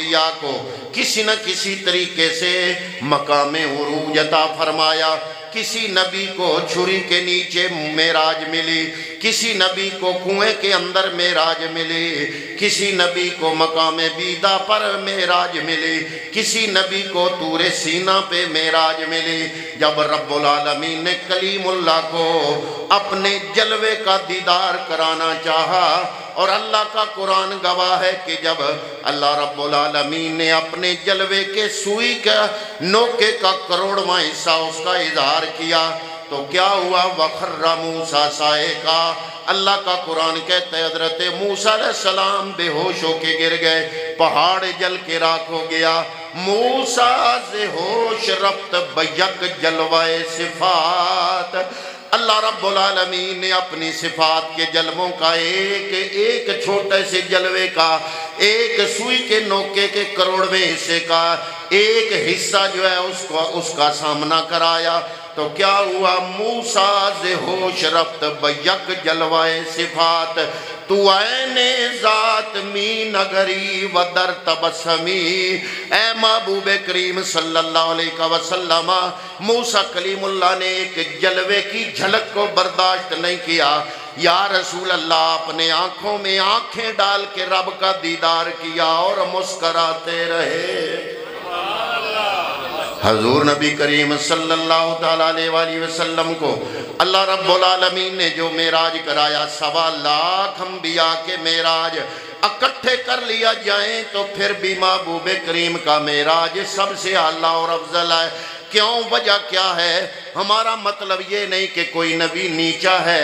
انبیاء کو کسی نہ کسی طریقے سے مقام عروج عطا فرمایا. کسی نبی کو چھری کے نیچے معراج ملی، کسی نبی کو کنویں کے اندر معراج ملی، کسی نبی کو مقام بیدا پر معراج ملی، کسی نبی کو طور سینا پہ معراج ملی. جب رب العالمین نے کلیم اللہ کو اپنے جلوے کا دیدار کرانا چاہا، اور اللہ کا قرآن گواہ ہے کہ جب اللہ رب العالمین نے اپنے جلوے کے سوئی کا نوکے کا کروڑواں حصہ اس کا اظہار کیا تو کیا ہوا؟ وَخَرَّ مُوسَىٰ صَعِقًا. اللہ کا قرآن کہتا ہے حضرت موسیٰ علیہ السلام بے ہوش ہو کے گر گئے، پہاڑ جل کے راکھ ہو گیا. موسیٰ سے ہوش رفت بیک جلوائے صفات. اللہ رب العالمین نے اپنی صفات کے جلووں کا ایک چھوٹے سے جلوے کا، ایک سوئی کے نوکے کے کروڑویں حصے کا ایک حصہ جو ہے اس کا سامنا کرایا تو کیا ہوا؟ موسیٰ ز ہوش رفت بیک جلوائے صفات. تو عین ذات می نگری و در تبسمی. اے محبوب کریم صلی اللہ علیہ وسلم، موسیٰ کلیم اللہ نے ایک جلوے کی جھلک کو برداشت نہیں کیا. یا رسول اللہ، اپنے آنکھوں میں آنکھیں ڈال کے رب کا دیدار کیا اور مسکراتے رہے. حضور نبی کریم صلی اللہ علیہ وآلہ وسلم کو اللہ رب العالمین نے جو معراج کرایا، 1.25 لاکھ انبیاء کے معراج اکٹھے کر لیا جائیں تو پھر بھی محبوب کریم کا معراج سب سے اعلیٰ اور افضل ہے. کیوں؟ وجہ کیا ہے؟ ہمارا مطلب یہ نہیں کہ کوئی نبی نیچا ہے.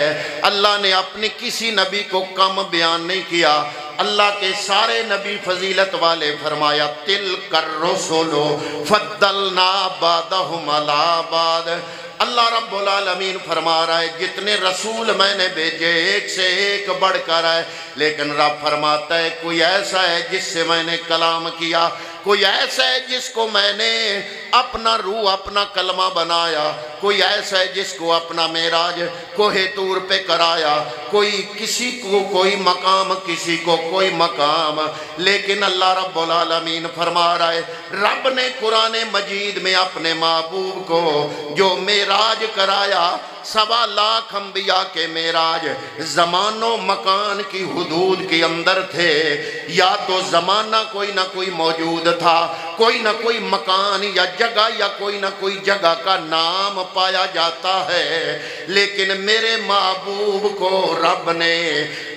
اللہ نے اپنی کسی نبی کو کم بیان نہیں کیا. اللہ کے سارے نبی فضیلت والے. فرمایا تِلْكَ الرُّسُلُ فَضَّلْنَا بَعْضَهُمْ عَلَىٰ بَعْضٍ. اللہ رب العالمین فرما رہا ہے جتنے رسول میں نے بھیجے ایک سے ایک بڑھ کر ہے، لیکن رب فرماتا ہے کوئی ایسا ہے جس سے میں نے کلام کیا، کوئی ایسا ہے جس کو میں نے اپنا روح اپنا کلمہ بنایا، کوئی ایسا ہے جس کو اپنا معراج کوہ طور پہ کرایا، کوئی کسی کو کوئی مقام، کسی کو کوئی مقام. لیکن اللہ رب العالمین فرما رہا ہے رب نے قرآن مجید میں اپنے محبوب کو جو معراج کرایا، 1.25 لاکھ انبیاء کے معراج زمان و مکان کی حدود کے اندر تھے. یا تو زمانہ کوئی نہ کوئی موجود تھا، کوئی نہ کوئی مکان یا جگہ یا کوئی نہ کوئی جگہ کا نام پایا جاتا ہے، لیکن میرے محبوب کو رب نے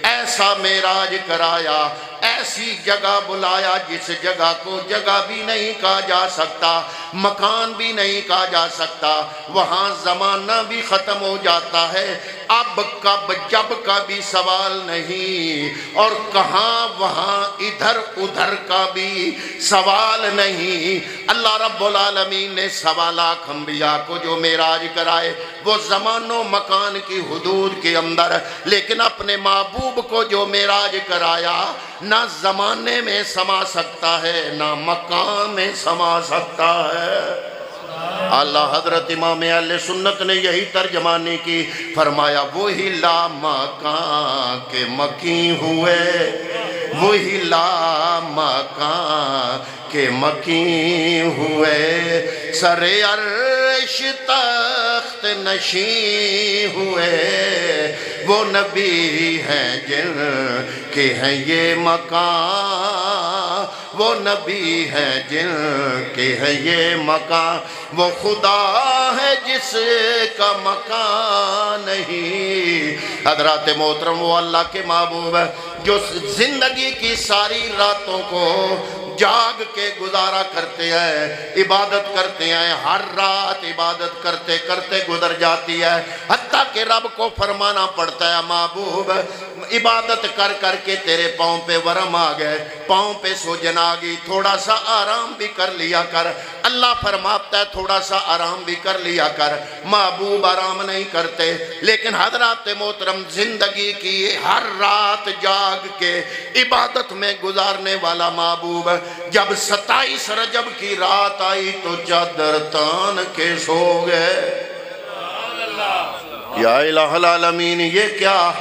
ایسا معراج کرایا، ایسی جگہ بلایا جس جگہ کو جگہ بھی نہیں کہا جا سکتا، مکان بھی نہیں کہا جا سکتا. وہاں زمانہ بھی ختم ہو جاتا ہے، اب کب جب کا بھی سوال نہیں، اور کہاں وہاں ادھر ادھر کا بھی سوال نہیں. اللہ رب العالمین نے 1.25 لاکھ انبیاء کو جو معراج کرائے وہ زمان و مکان کی حدود کے اندر، لیکن اپنے محبوب کو جو معراج کرایا نہ زمانے میں سما سکتا ہے نہ مکان میں سما سکتا ہے. اللہ حضرت امام اہل سنت نے یہی ترجمانی کی. فرمایا وہی لا مکان کے مکین ہوئے، وہی لا مکان کے مکین ہوئے، سر عرش تخت نشین ہوئے. وہ نبی ہیں جن کے ہیں یہ مکان، وہ نبی ہیں جن کے ہیں یہ مکان، وہ خدا ہے جس کا مکان نہیں. حضرات محترم، وہ اللہ کے محبوب ہے جو زندگی کی ساری راتوں کو جاگ کے گزارا کرتے ہیں، عبادت کرتے ہیں. ہر رات عبادت کرتے کرتے گزر جاتی ہے، حتیٰ کہ رب کو فرمانا پڑتا ہے محبوب عبادت کر کر کے تیرے پاؤں پہ ورم آ گئے، پاؤں پہ سوجن آ گئی، تھوڑا سا آرام بھی کر لیا کر. اللہ فرماتا ہے تھوڑا سا آرام بھی کر لیا کر. محبوب آرام نہیں کرتے، لیکن حضرات محترم زندگی کی ہر رات جاگ کے عبادت میں گزارنے والا محبوب جب 27 رجب کی رات آئی تو چادر تان کے سو گئے. یا الہ العالمین، یہ کیا؟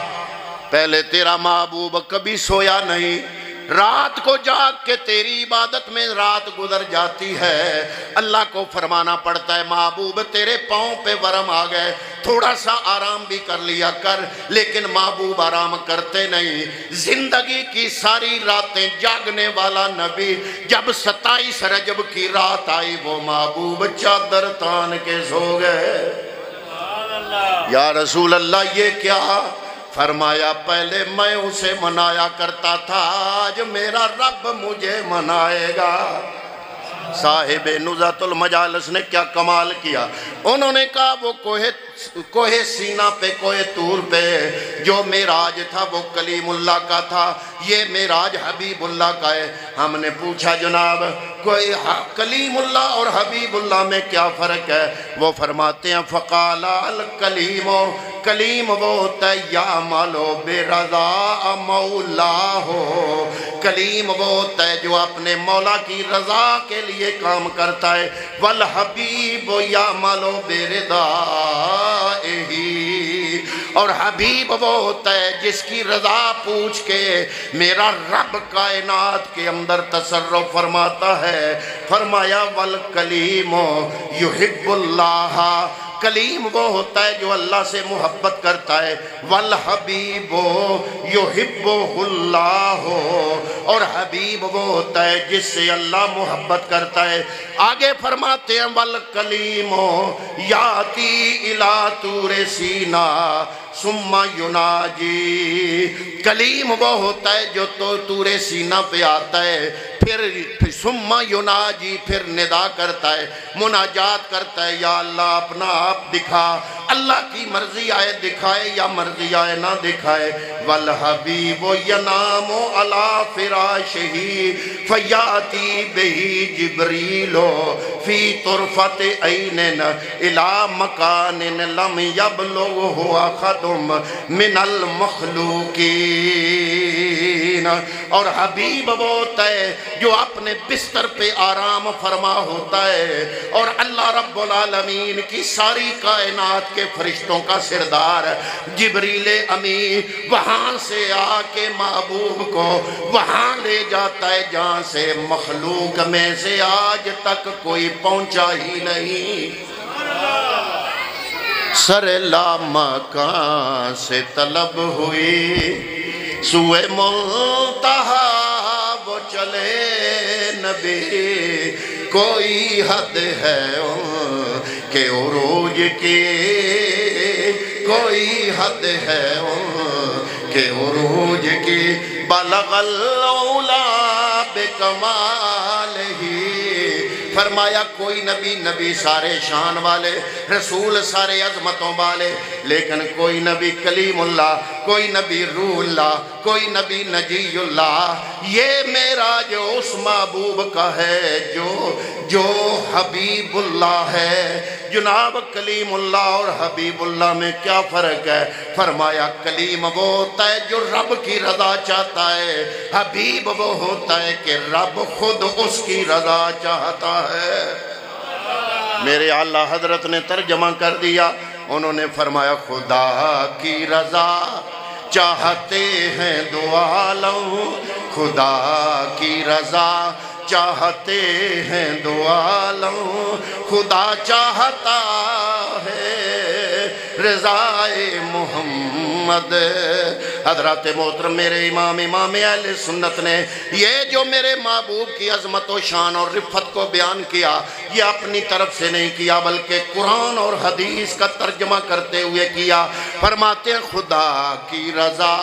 پہلے تیرا محبوب کبھی سویا نہیں، رات کو جاگ کے تیری عبادت میں رات گزر جاتی ہے، اللہ کو فرمانا پڑتا ہے محبوب تیرے پاؤں پہ ورم آ گئے، تھوڑا سا آرام بھی کر لیا کر، لیکن محبوب آرام کرتے نہیں۔ زندگی کی ساری راتیں جاگنے والا نبی، جب 27 رجب کی رات آئی وہ محبوب چادر تان کے سو گئے۔ یا رسول اللہ یہ کیا؟ فرمایا پہلے میں اسے منایا کرتا تھا، آج میرا رب مجھے منائے گا۔ صاحب نزہۃ المجالس نے کیا کمال کیا، انہوں نے کہا وہ کوہ سینا پہ، کوہ طور پہ جو معراج تھا وہ کلیم اللہ کا تھا، یہ معراج حبیب اللہ کا ہے۔ ہم نے پوچھا جناب کوئی کلیم اللہ اور حبیب اللہ میں کیا فرق ہے؟ وہ فرماتے ہیں فقال الکلیم، کلیم وہ ہوتا ہے یعمل برضا مولا ہو، کلیم وہ ہوتا ہے جو اپنے مولا کی رضا کے لیے کام کرتا ہے، والحبیب یعمل برضا، اور حبیب وہ ہوتا ہے جس کی رضا پوچھ کے میرا رب کائنات کے اندر تصرف فرماتا ہے۔ فرمایا والکلیم یحب اللہ، کلیم وہ ہوتا ہے جو اللہ سے محبت کرتا ہے، والحبیب یحبہ اللہ، اور حبیب وہ ہوتا ہے جس سے اللہ محبت کرتا ہے۔ آگے فرماتے ہیں والکلیم یاتی الی طور سینا ثم یناجی، کلیم وہ ہوتا ہے جو طور سینا پہ آتا ہے، پھر ثم یناجی، پھر ندا کرتا ہے، مناجات کرتا ہے، یا اللہ اپنا آپ دکھا، اللہ کی مرضی آئے دکھائے یا مرضی آئے نہ دکھائے۔ والحبیب ینام علی فراشہ فیاتی بہ جبریل فی طرفت عین الی مکان لم یبلغہ احد من المخلوقین، اور حبیب وہ ہوتا ہے جو اپنے بستر پہ آرام فرما ہوتا ہے، اور اللہ رب العالمین کی ساری کائنات کے فرشتوں کا سردار جبریل امی وہاں سے آ کے محبوب کو وہاں لے جاتا ہے جہاں سے مخلوق میں سے آج تک کوئی پہنچا ہی نہیں۔ سر لامکان سے طلب ہوئی سوئے منتہا وہ چلے نبی، کوئی حد ہے ان کے عروج کی، کوئی حد ہے ان کے عروج کی، بلغ العلا بکمالہ، فرمایا کوئی نبی سارے شان والے، رسول سارے عظمتوں والے، لیکن کوئی نبی کلیم اللہ، کوئی نبی روح اللہ، کوئی نبی نجی اللہ۔ یہ معراج اس محبوب کا ہے جو حبیب اللہ ہے۔ جناب کلیم اللہ اور حبیب اللہ میں کیا فرق ہے؟ فرمایا کلیم وہ ہوتا ہے جو رب کی رضا چاہتا ہے، حبیب وہ ہوتا ہے کہ رب خود اس کی رضا چاہتا ہے۔ میرے اعلیٰ حضرت نے ترجمہ کر دیا، انہوں نے فرمایا خدا کی رضا چاہتے ہیں دو عالم، خدا کی رضا چاہتے ہیں دو عالم، خدا چاہتا ہے رضائے محمد۔ حضرات محترم میرے امام اہل سنت نے یہ جو میرے محبوب کی عظمت و شان اور رفت کو بیان کیا، یہ اپنی طرف سے نہیں کیا بلکہ قرآن اور حدیث کا ترجمہ کرتے ہوئے کیا۔ فرماتے ہیں خدا کی رضا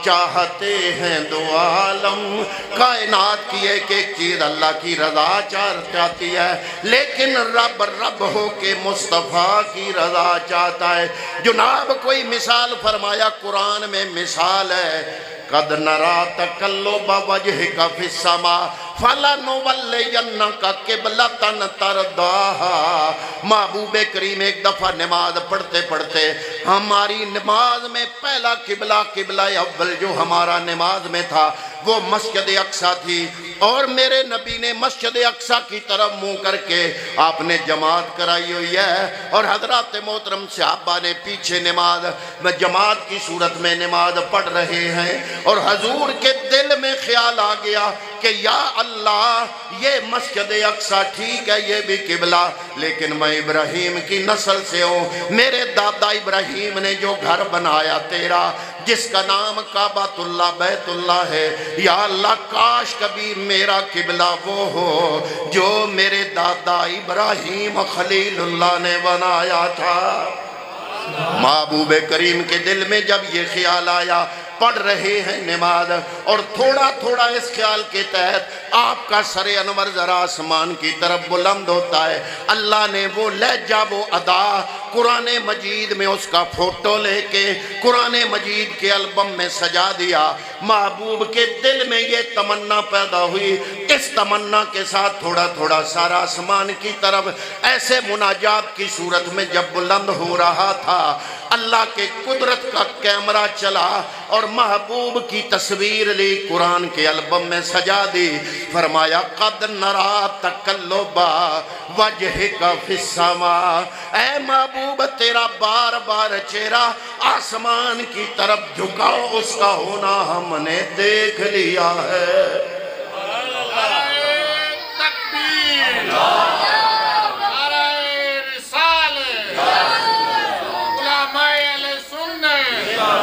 چاہتے ہیں دو عالم، کائنات کی ایک چیز اللہ کی رضا چاہتی ہے، لیکن رب ہو کے مصطفیٰ کی رضا چاہتا ہے۔ جناب کوئی مثال فرمایا قرآن میں مثال ہے، قد نرا تقلب وجہک فی السماء فَلَنُوَلِّيَنَّكَ قِبْلَةً تَرْضَاهَا۔ محبوب کریم ایک دفعہ نماز پڑھتے پڑھتے ہماری نماز میں پہلا قبلہ اول جو ہمارا نماز میں تھا وہ مسجد اقصی تھی، اور میرے نبی نے مسجد اقصی کی طرف منہ کر کے آپ نے جماعت کرائی ہوئی ہے، اور حضرات محترم صحابہ نے پیچھے نماز جماعت کی صورت میں نماز پڑھ رہے ہیں، اور حضور کے دل میں خیال آ گیا کہ یا اللہ یہ مسجد اقصی ٹھیک ہے یہ بھی قبلہ، لیکن میں ابراہیم کی نسل سے ہوں، میرے دادا ابراہیم نے جو گھر بنایا تیرا جس کا نام کعبۃ اللہ بیت اللہ ہے، یا اللہ کاش کبھی میرا قبلہ وہ ہو جو میرے دادا ابراہیم خلیل اللہ نے بنایا تھا۔ محبوب کریم کے دل میں جب یہ خیال آیا، پڑھ رہے ہیں نماز، اور تھوڑا تھوڑا اس خیال کے تحت آپ کا سر انور ذرا آسمان کی طرف بلند ہوتا ہے، اللہ نے وہ لہجہ وہ ادا قرآن مجید میں اس کا فوٹو لے کے قرآن مجید کے البم میں سجا دیا۔ محبوب کے دل میں یہ تمنا پیدا ہوئی، اس تمنا کے ساتھ تھوڑا تھوڑا سارا آسمان کی طرف ایسے مناجات کی صورت میں جب بلند ہو رہا تھا، اللہ کے قدرت کا کیمرہ چلا اور محبوب کی تصویر لی، قرآن کے البم میں سجا دی، فرمایا قد نرا تقلب وجہک فی السماء، اے محبوب تیرا بار بار چہرہ آسمان کی طرف جھکاؤ، اس کا ہونا ہم نے دیکھ لیا ہے۔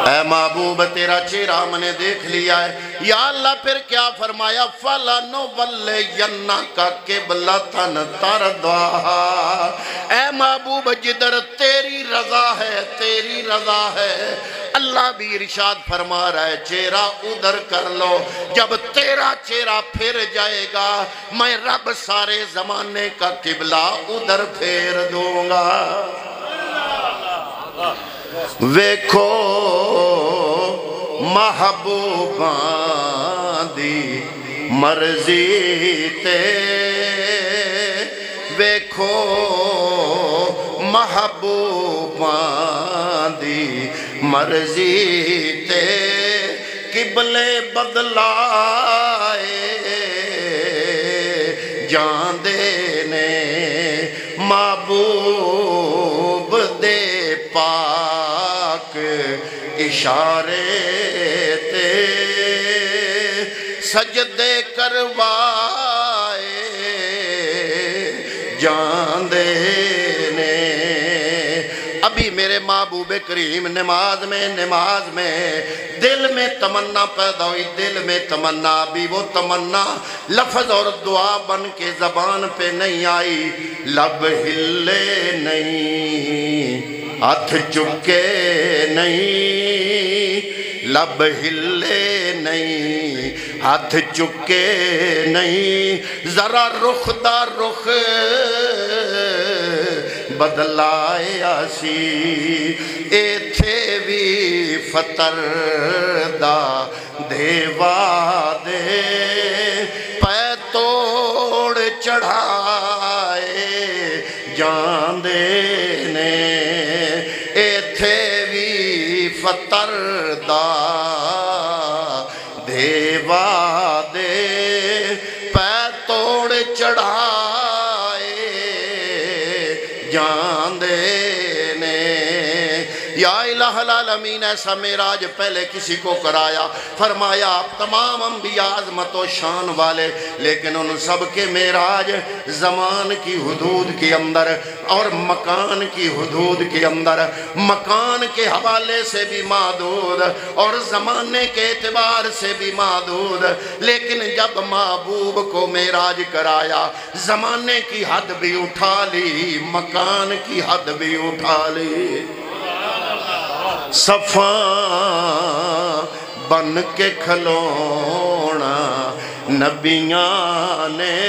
اے محبوب تیرا چہرہ ہم نے دیکھ لیا ہے، یا اللہ پھر کیا فرمایا فَلَنُوَلِّيَنَّكَ قِبْلَةً تَرْضَاهَا، اے محبوب جدھر تیری رضا ہے تیری رضا ہے، اللہ بھی ارشاد فرما رہا ہے چہرہ ادھر کر لو، جب تیرا چہرہ پھر جائے گا میں رب سارے زمانے کا قبلہ ادھر پھیر دوں گا۔ ویکھو محبوباں دی مرضی تے، ویکھو محبوباں دی مرضی تے، قبلے بدلائے جاندے نے محبوب دے پاک اشارے تے سجدے کروائے جاندے نے۔ ابھی میرے محبوب کریم نماز میں دل میں تمنا پیدا ہوئی، دل میں تمنا، ابھی وہ تمنا لفظ اور دعا بن کے زبان پہ نہیں آئی، لب ہلے نہیں، ہاتھ چکے نہیں، لب ہلے نہیں، ہاتھ چکے نہیں، ذرا رخ دا رخ بدلائے سی، ایتھے بھی فطر دا دیوا دے، پے توڑ چڑھائے جاندے نے، ایتھے بھی فطر دا دیوا دے، پے توڑ چڑھائے جاندے نے۔ یا الہ العالمین ایسا معراج پہلے کسی کو کرایا، فرمایا آپ تمام انبیاء عظمت و شان والے، لیکن ان سب کے معراج زمان کی حدود کے اندر اور مکان کی حدود کے اندر، مکان کے حوالے سے بھی محدود اور زمانے کے اعتبار سے بھی محدود، لیکن جب محبوب کو معراج کرایا زمانے کی حد بھی اٹھا لی، مکان کی حد بھی اٹھا لی۔ صفاں بن کے کھلونا نبیاں نے،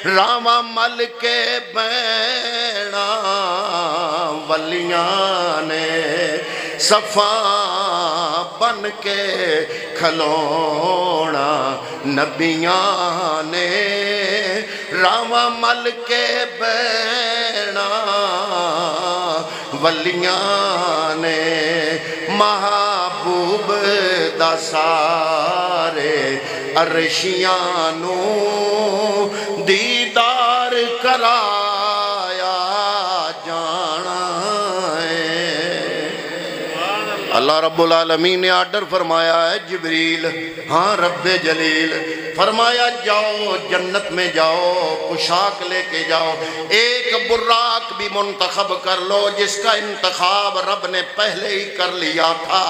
راواں مل کے بینا ولیاں نے، صفاں بن کے کھلونا نبیاں نے راواں مل کے بینا ولیاں نے محبوب دا سارے عرشیاں نو دیدار کرایا جانا ہے۔ اللہ رب العالمین نے آرڈر فرمایا ہے جبریل، ہاں رب جلیل، فرمایا جاؤ جنت میں جاؤ پوشاک لے کے جاؤ، ایک براق بھی منتخب کر لو جس کا انتخاب رب نے پہلے ہی کر لیا تھا۔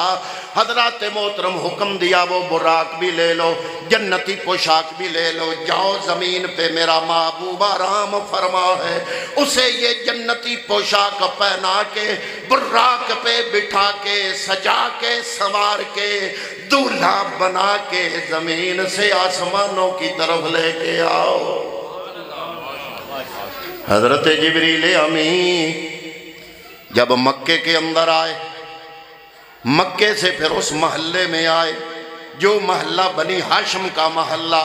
حضرات محترم حکم دیا وہ براق بھی لے لو، جنتی پوشاک بھی لے لو، جاؤ زمین پہ میرا محبوب آرام فرما ہے، اسے یہ جنتی پوشاک پہنا کے براق پہ بٹھا کے سجا کے سنوار کے دولہا بنا کے زمین سے آسمانوں کی طرف لے کے آؤ۔ حضرت جبریل امین جب مکے کے اندر آئے، مکے سے پھر اس محلے میں آئے جو محلہ بنی ہاشم کا محلہ،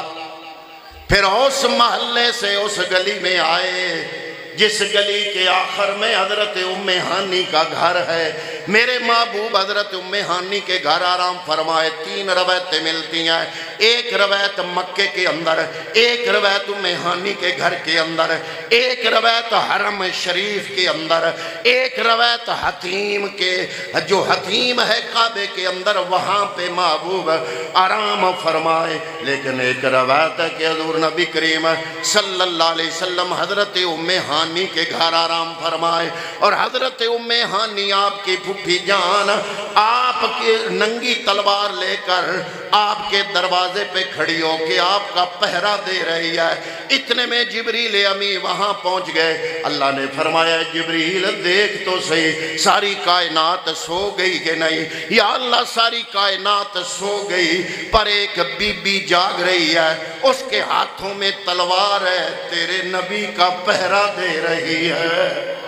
پھر اس محلے سے اس گلی میں آئے جس گلی کے آخر میں حضرت ام ہانی کا گھر ہے۔ میرے محبوب حضرت ام ہانی کے گھر آرام فرمائے، 3 روایتیں ملتی ہیں، ایک روایت مکے کے اندر، ایک روایت ام ہانی کے گھر کے اندر، ایک روایت حرم شریف کے اندر، ایک روایت حتیم کے جو حتیم ہے کعبے کے اندر وہاں پہ محبوب آرام فرمائے۔ لیکن ایک روایت ہے کہ حضور نبی کریم صلی اللہ علیہ وسلم حضرت ام ہانی کے گھر آرام فرمائے، اور حضرت ام ہانی آپ کی پھوپھی جان آپ کے ننگی تلوار لے کر آپ کے دروازے پہ کھڑی ہو کے آپ کا پہرا دے رہی ہے۔ اتنے میں جبریل امی وہاں پہنچ گئے۔ اللہ نے فرمایا جبریل دیکھ تو صحیح ساری کائنات سو گئی کہ نہیں؟ یا اللہ ساری کائنات سو گئی پر ایک بی بی جاگ رہی ہے، اس کے ہاتھوں میں تلوار ہے، تیرے نبی کا پہرا دے رہی ہے۔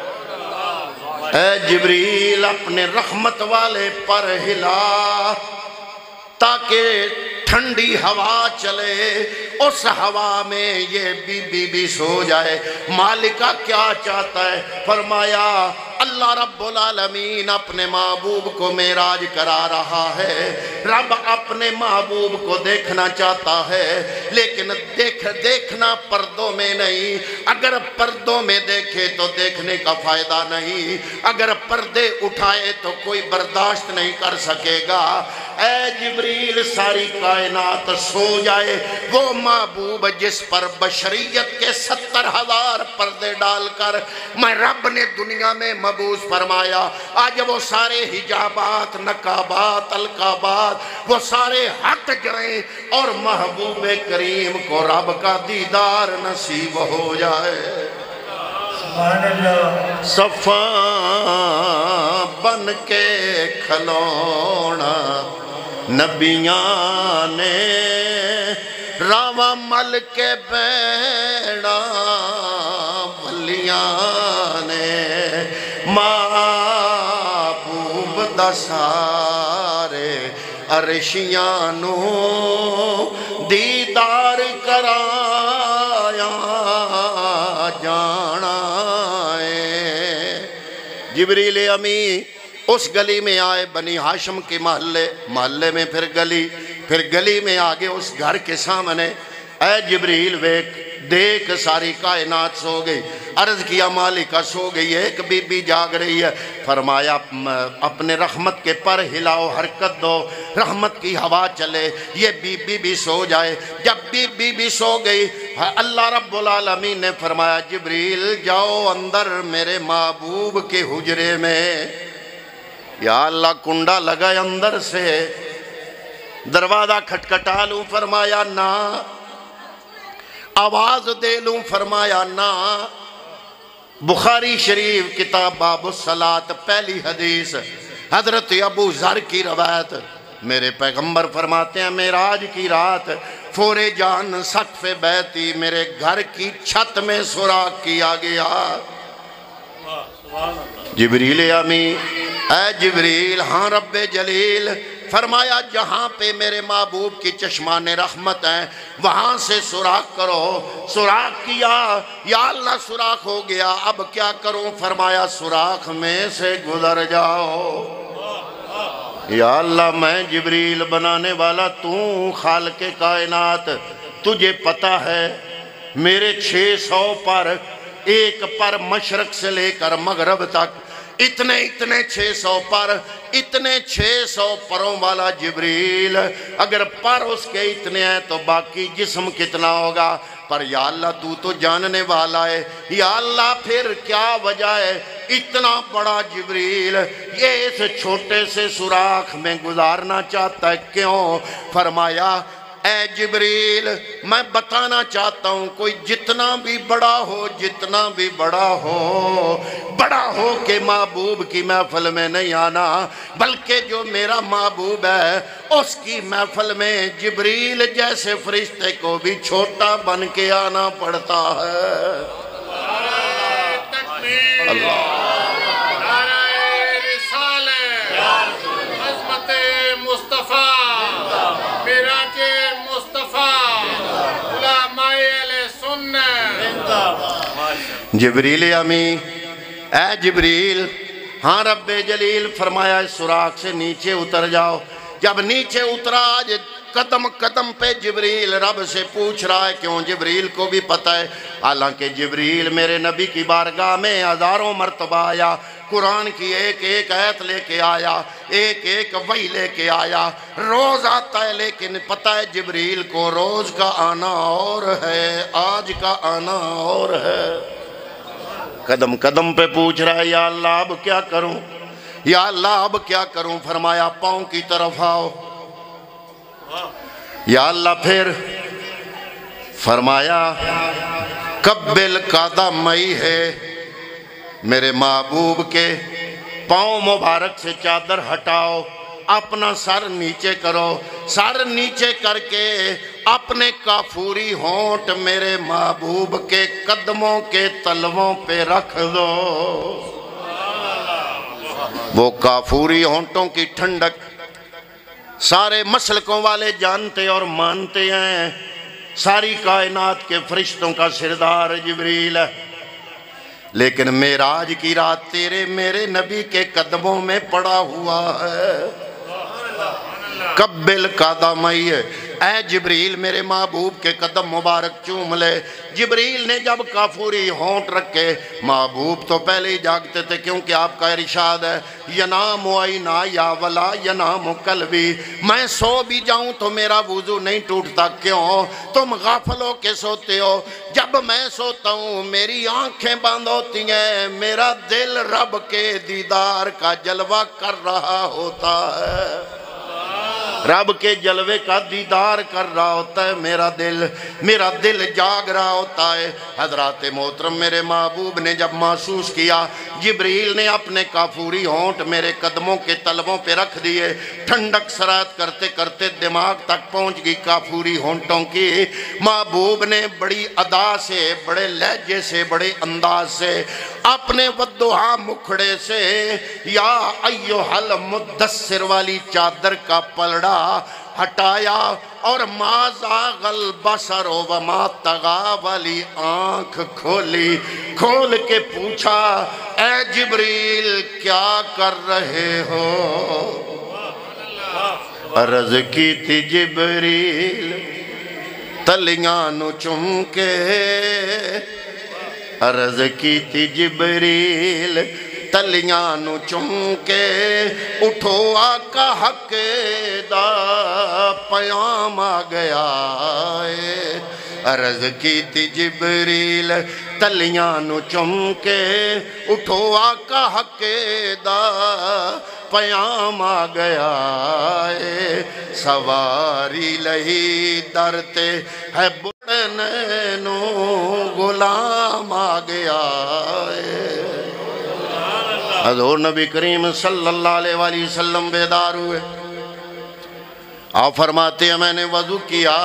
اے جبریل اپنے رحمت والے پر ہلا تاکہ ٹھنڈی ہوا چلے، اس ہوا میں یہ بی بی سو جائے۔ مالکہ کیا چاہتا ہے؟ فرمایا اللہ رب العالمین اپنے محبوب کو معراج کرا رہا ہے، رب اپنے محبوب کو دیکھنا چاہتا ہے، لیکن دیکھنا پردوں میں نہیں، اگر پردوں میں دیکھے تو دیکھنے کا فائدہ نہیں، اگر پردے اٹھائے تو کوئی برداشت نہیں کر سکے گا۔ اے جبریل ساری کائنات سو جائے، وہ محبوب جس پر بشریت کے 70,000 پردے ڈال کر میں رب نے دنیا میں مبعوث فرمایا، آج وہ سارے حجابات نقابات القابات وہ سارے ہٹ جائیں اور محبوب کریم کو رب کا دیدار نصیب ہو جائے۔ صفاں بن کے کھلونا نبیاں نے راواں مل کے بینا ولیاں نے محبوب دا سارے عرشیاں نو دیدار کرایا جانا ہے۔ جبریل امی اس گلی میں آئے، بنی ہاشم کے محلے میں پھر گلی میں آگے اس گھر کے سامنے، اے جبریل دیکھ ساری کائنات سو گئی۔ عرض کیا مالکہ سو گئی ہے، ایک بی بی جاگ رہی ہے۔ فرمایا اپنے رحمت کے پر ہلاؤ، حرکت دو، رحمت کی ہوا چلے، یہ بی بی بھی سو جائے۔ جب بی بی بھی سو گئی، اللہ رب العالمین نے فرمایا جبریل جاؤ اندر میرے محبوب کے حجرے میں۔ یا اللہ کنڈا لگا اندر سے، دروازہ کھٹکھٹا لوں، فرمایا نہ، آواز دے لوں، فرمایا نہ۔ بخاری شریف کتاب باب الصلاۃ پہلی حدیث، حضرت ابو ذر کی روایت، میرے پیغمبر فرماتے ہیں معراج کی رات فور جان سقف بیتی، میرے گھر کی چھت میں سوراخ کیا گیا۔ جبریل امی، اے جبریل، ہاں رب جلیل، فرمایا جہاں پہ میرے محبوب کی چشمان رحمت ہیں وہاں سے سوراخ کرو۔ سوراخ کیا، یا اللہ سوراخ ہو گیا، اب کیا کروں؟ فرمایا سوراخ میں سے گزر جاؤ۔ یا اللہ میں جبریل بنانے والا، تو خالق کائنات، تجھے پتہ ہے میرے 600 پر، ایک پر مشرق سے لے کر مغرب تک، اتنے 600 پر، اتنے 600 پروں والا جبریل، اگر پر اس کے اتنے ہیں تو باقی جسم کتنا ہوگا؟ پر یا اللہ تو جاننے والا ہے، یا اللہ پھر کیا وجہ ہے اتنا بڑا جبریل یہ اس چھوٹے سے سوراخ میں گزارنا چاہتا ہے؟ کیوں؟ فرمایا اے جبریل میں بتانا چاہتا ہوں، کوئی جتنا بھی بڑا ہو، جتنا بھی بڑا ہو کہ محبوب کی محفل میں نہیں آنا، بلکہ جو میرا محبوب ہے اس کی محفل میں جبریل جیسے فرشتے کو بھی چھوٹا بن کے آنا پڑتا ہے۔ اللہ جبریل امی، اے جبریل، ہاں رب جلیل فرمایا اس سوراخ سے نیچے اتر جاؤ۔ جب نیچے اترا، آج قدم قدم پہ جبریل رب سے پوچھ رہا ہے، کیوں؟ جبریل کو بھی پتہ ہے، حالانکہ جبریل میرے نبی کی بارگاہ میں ہزاروں مرتبہ آیا، قرآن کی ایک ایک آیت لے کے آیا، ایک ایک وحی لے کے آیا، روز آتا ہے، لیکن پتہ ہے جبریل کو روز کا آنا اور ہے، آج کا آنا اور ہے۔ قدم قدم پہ پوچھ رہا ہے، یا اللہ اب کیا کروں؟ یا اللہ اب کیا کروں؟ فرمایا پاؤں کی طرف آؤ۔ یا اللہ پھر فرمایا قبل قدمئی ہے، میرے محبوب کے پاؤں مبارک سے چادر ہٹاؤ، اپنا سر نیچے کرو، سر نیچے کر کے اپنے کافوری ہونٹ میرے محبوب کے قدموں کے تلووں پہ رکھ دو۔ وہ کافوری ہونٹوں کی ٹھنڈک سارے مسلکوں والے جانتے اور مانتے ہیں، ساری کائنات کے فرشتوں کا سردار جبریل ہے، لیکن معراج کی رات تیرے میرے نبی کے قدموں میں پڑا ہوا ہے۔ قبل قدمئی ہے، اے جبریل میرے محبوب کے قدم مبارک چوم لے۔ جبریل نے جب کافوری ہونٹ رکھے، محبوب تو پہلے ہی جاگتے تھے، کیونکہ آپ کا ارشاد ہے ینام عینا یا ولا ینام قلبی، میں سو بھی جاؤں تو میرا وضو نہیں ٹوٹتا۔ کیوں؟ تم غافل ہو کے سوتے ہو، جب میں سوتا ہوں میری آنکھیں بند ہوتی ہیں، میرا دل رب کے دیدار کا جلوہ کر رہا ہوتا ہے، رب کے جلوے کا دیدار کر رہا ہوتا ہے، میرا دل جاگ رہا ہوتا ہے۔ حضرات محترم میرے محبوب نے جب محسوس کیا جبریل نے اپنے کافوری ہونٹ میرے قدموں کے تلووں پہ رکھ دیے، ٹھنڈک سرایت کرتے کرتے دماغ تک پہنچ گئی کافوری ہونٹوں کی، محبوب نے بڑی ادا سے، بڑے لہجے سے، بڑے انداز سے اپنے والضحیٰ مکھڑے سے یا ایھا المدثر والی چادر کا پلڑا ہٹایا اور ما زاغ البصر وما طغی والی آنکھ کھولی، کھول کے پوچھا اے جبریل کیا کر رہے ہو؟ عرض کی تھی جبریل تلیاں نو چم کے، عرض کی تھی جبریل تلیاں نو چم کے، اٹھو آقا حق دا پیام آ گیا ہے۔ عرض کی تھی جبریل تلیاں نو چم کے، اٹھو آقا حق دا پیام آ گیا ہے۔ سواری لہی درتے ہے بڑھنے نو غلام آ گیا ہے۔ حضور نبی کریم صلی اللہ علیہ وآلہ وسلم بیدار ہوئے، آپ فرماتے ہیں میں نے وضو کیا،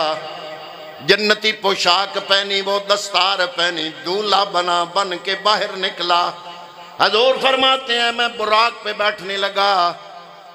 جنتی پوشاک پہنی، وہ دستار پہنی، دولہا بن کے باہر نکلا۔ حضور فرماتے ہیں میں براق پہ بیٹھنے لگا،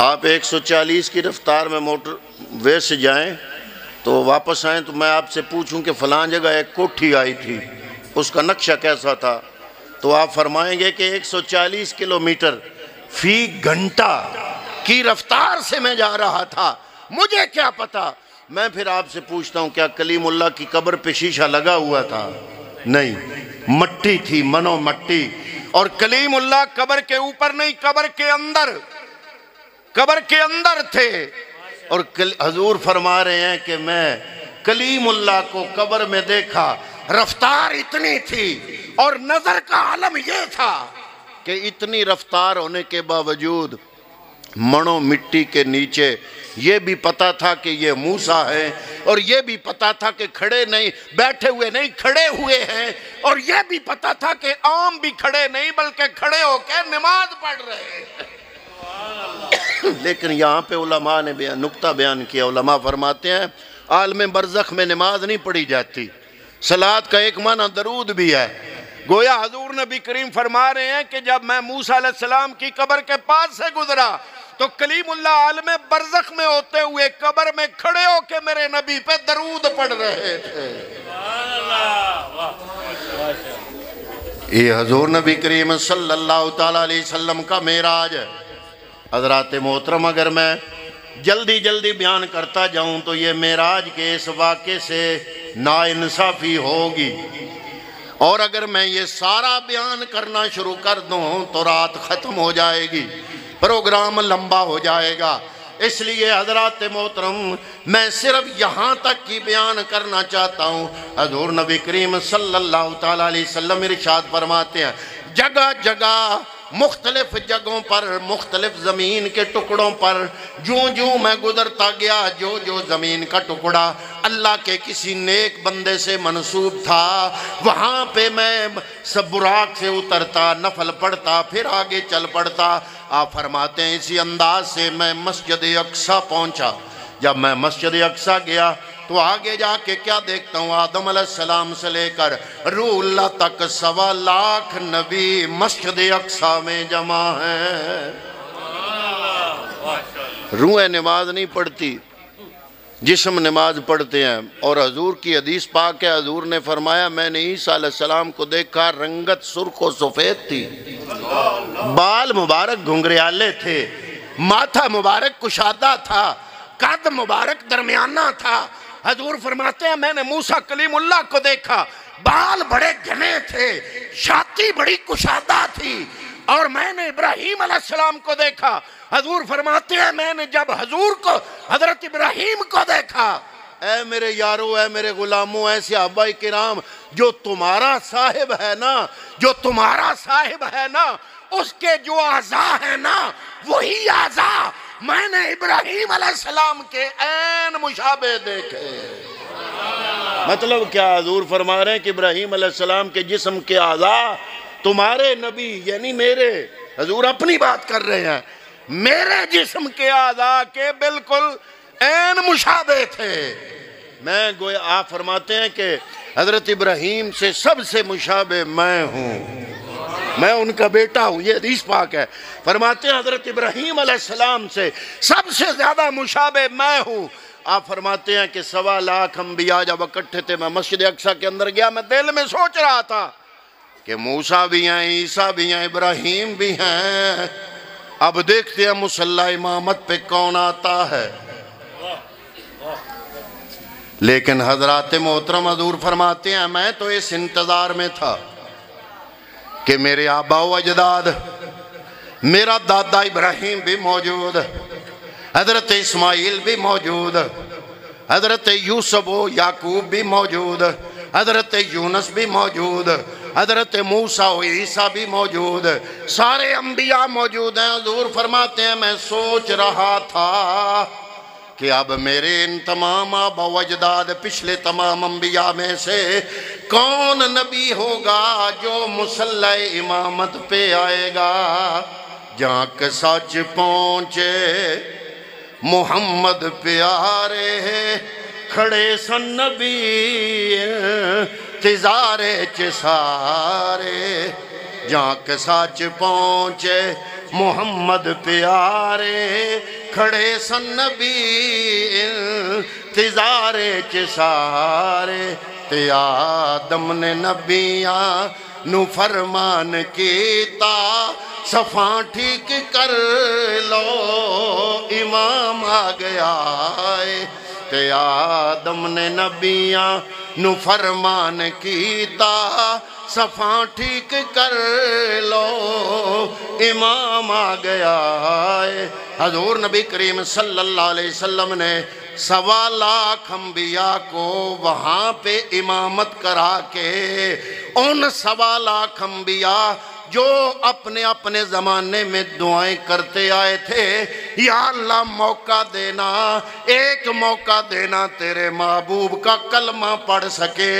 آپ 140 کی رفتار میں موٹر وے سے جائیں تو واپس آئیں تو میں آپ سے پوچھوں کہ فلاں جگہ ایک کوٹھی آئی تھی، اس کا نقشہ کیسا تھا، تو آپ فرمائیں گے کہ 140 کلومیٹر فی گھنٹہ کی رفتار سے میں جا رہا تھا، مجھے کیا پتا۔ میں پھر آپ سے پوچھتا ہوں کیا کلیم اللہ کی قبر پہ شیشہ لگا ہوا تھا؟ نہیں، مٹی تھی، منو مٹی، اور کلیم اللہ قبر کے اوپر نہیں، قبر کے اندر تھے۔ اور حضور فرما رہے ہیں کہ میں کلیم اللہ کو قبر میں دیکھا، رفتار اتنی تھی اور نظر کا عالم یہ تھا کہ اتنی رفتار ہونے کے باوجود منو مٹی کے نیچے یہ بھی پتا تھا کہ یہ موسیٰ ہے، اور یہ بھی پتا تھا کہ کھڑے نہیں، بیٹھے ہوئے نہیں، کھڑے ہوئے ہیں، اور یہ بھی پتا تھا کہ عام بھی کھڑے نہیں بلکہ کھڑے ہو کے نماز پڑھ رہے ہیں۔ لیکن یہاں پہ علماء نے نکتہ بیان کیا، علماء فرماتے ہیں عالم برزخ میں نماز نہیں پڑھی جاتی، صلاۃ کا ایک معنی درود بھی ہے۔ گویا حضور نبی کریم فرما رہے ہیں کہ جب میں موسیٰ علیہ السلام کی قبر کے پاس سے گزرا تو کلیم اللہ عالم برزخ میں ہوتے ہوئے قبر میں کھڑے ہو کے میرے نبی پہ درود پڑھ رہے تھے۔ یہ حضور نبی کریم صلی اللہ تعالیٰ علیہ وسلم کا معراج ہے۔ حضرات محترم، اگر میں جلدی بیان کرتا جاؤں تو یہ معراج کے اس واقعے سے ناانصافی ہوگی، اور اگر میں یہ سارا بیان کرنا شروع کر دوں تو رات ختم ہو جائے گی، پروگرام لمبا ہو جائے گا۔ اس لیے حضرات محترم میں صرف یہاں تک کی بیان کرنا چاہتا ہوں۔ حضور نبی کریم صلی اللہ تعالیٰ علیہ وسلم ارشاد فرماتے ہیں جگہ جگہ مختلف جگہوں پر، مختلف زمین کے ٹکڑوں پر جوں میں گزرتا گیا، جو زمین کا ٹکڑا اللہ کے کسی نیک بندے سے منسوب تھا، وہاں پہ میں سب براق سے اترتا، نفل پڑھتا، پھر آگے چل پڑتا۔ آپ فرماتے ہیں اسی انداز سے میں مسجد اقصیٰ پہنچا۔ جب میں مسجد اقصیٰ گیا تو آگے جا کے کیا دیکھتا ہوں، آدم علیہ السلام سے لے کر روح اللہ تک 1.25 لاکھ نبی مسجد اقصیٰ میں جمع ہیں۔ روح نماز نہیں پڑھتی، جسم نماز پڑھتے ہیں، اور حضور کی حدیث پاک ہے، حضور نے فرمایا میں نے عیسیٰ علیہ السلام کو دیکھا، رنگت سرخ و سفید تھی، بال مبارک گھنگریالے تھے، ماتھا مبارک کشادہ تھا، قد مبارک درمیانہ تھا۔ حضور فرماتے ہیں میں نے موسیٰ کلیم اللہ کو دیکھا، بال بڑے گھنے تھے، چھاتی بڑی کشادہ تھی، اور میں نے ابراہیم علیہ السلام کو دیکھا۔ حضور فرماتے ہیں میں نے جب حضور کو، حضرت ابراہیم کو دیکھا، اے میرے یارو، اے میرے غلاموں، اے صحابہ کرام، جو تمہارا صاحب ہے نا، اس کے جو اعضاء ہیں نا، وہی اعضاء میں نے ابراہیم علیہ السلام کے عین مشابہ دیکھے۔ مطلب کیا؟ حضور فرما رہے ہیں کہ ابراہیم علیہ السلام کے جسم کے اعضاء تمہارے نبی یعنی میرے، حضور اپنی بات کر رہے ہیں، میرے جسم کے اعضاء کے بالکل عین مشابہ تھے۔ میں گویا آپ فرماتے ہیں کہ حضرت ابراہیم سے سب سے مشابہ میں ہوں، میں ان کا بیٹا ہوں، یہ حدیث پاک ہے۔ فرماتے ہیں حضرت ابراہیم علیہ السلام سے سب سے زیادہ مشابہ میں ہوں۔ آپ فرماتے ہیں کہ 1.25 لاکھ انبیاء جب اکٹھے تھے، میں مسجد اقصیٰ کے اندر گیا، میں دل میں سوچ رہا تھا کہ موسیٰ بھی ہیں، عیسیٰ بھی ہیں، ابراہیم بھی ہیں، اب دیکھتے ہیں مصلی امامت پہ کون آتا ہے۔ لیکن حضرات محترم حضور فرماتے ہیں میں تو اس انتظار میں تھا کہ میرے آبا و اجداد، میرا دادا ابراہیم بھی موجود، حضرت اسماعیل بھی موجود، حضرت یوسف و یعقوب بھی موجود، حضرت یونس بھی موجود، حضرت موسیٰ و عیسیٰ بھی موجود، سارے انبیاء موجود ہیں۔ حضور فرماتے ہیں میں سوچ رہا تھا کہ اب میرے ان تمام آبا و اجداد پچھلے تمام انبیاء میں سے کون نبی ہوگا جو مصلی امامت پہ آئے گا۔ جہاں کہ سچ پہنچے محمد پیارے، کھڑے سن نبی انتظارے چ سارے۔ جہاں کہ سچ پہنچے محمد پیارے کھڑے سن نبی انتظار چ سارے تے آدم نے نبیاں نو فرمان کیتا صفاں ٹھیک کر لو امام آ گیا ہے تے آدم نے نبیاں نو فرمان کیتا صفاں ٹھیک کر لو امام آ گیا ہے حضور نبی کریم صلی اللہ علیہ وسلم نے 1.25 لاکھ انبیاء کو وہاں پہ امامت کرا کے ان 1.25 لاکھ انبیاء جو اپنے اپنے زمانے میں دعائیں کرتے آئے تھے یا اللہ موقع دینا ایک موقع دینا تیرے محبوب کا کلمہ پڑھ سکے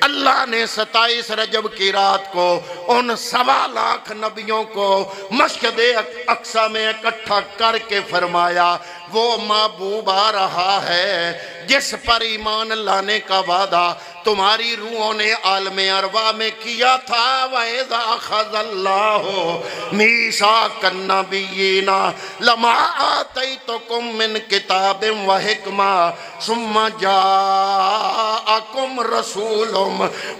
اللہ نے 27 رجب کی رات کو ان 1.25 لاکھ نبیوں کو مسجد اقصی میں اکٹھا کر کے فرمایا وہ محبوب آ رہا ہے جس پر ایمان لانے کا وعدہ تمہاری روحوں نے عالم ارواح میں کیا تھا وَإِذَا أَخَذَ اللَّهُ مِيثَاقَ النَّبِيِّينَ لَمَا آتَيْتُكُم مِّن كِتَابٍ وَحِكْمَةٍ ثُمَّ جَاءَكُمْ رَسُولٌ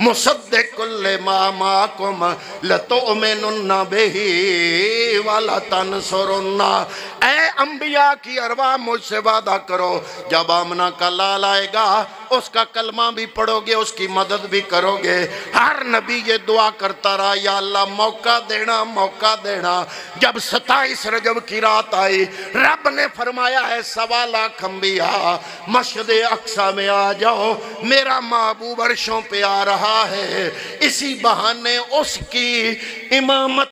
مُصَدِّقٌ لِّمَا مَعَكُمْ لَتُؤْمِنُنَّ بِهِ وَلَتَنصُرُنَّ اے انبیاء کی ارواح مجھ سے وعدہ کرو جب آمنہ کا لال آئے گا اس کا کلمہ بھی پڑھو گے اس کی مدد بھی کرو گے ہر نبی یہ دعا کرتا رہا یا اللہ موقع دینا جب 27 رجب کی رات آئی رب نے فرمایا ہے 1.25 لاکھ انبیاء مسجد اقصی میں آ جاؤ میرا محبوب عرشوں پہ آ رہا ہے اسی بہانے اس کی امامت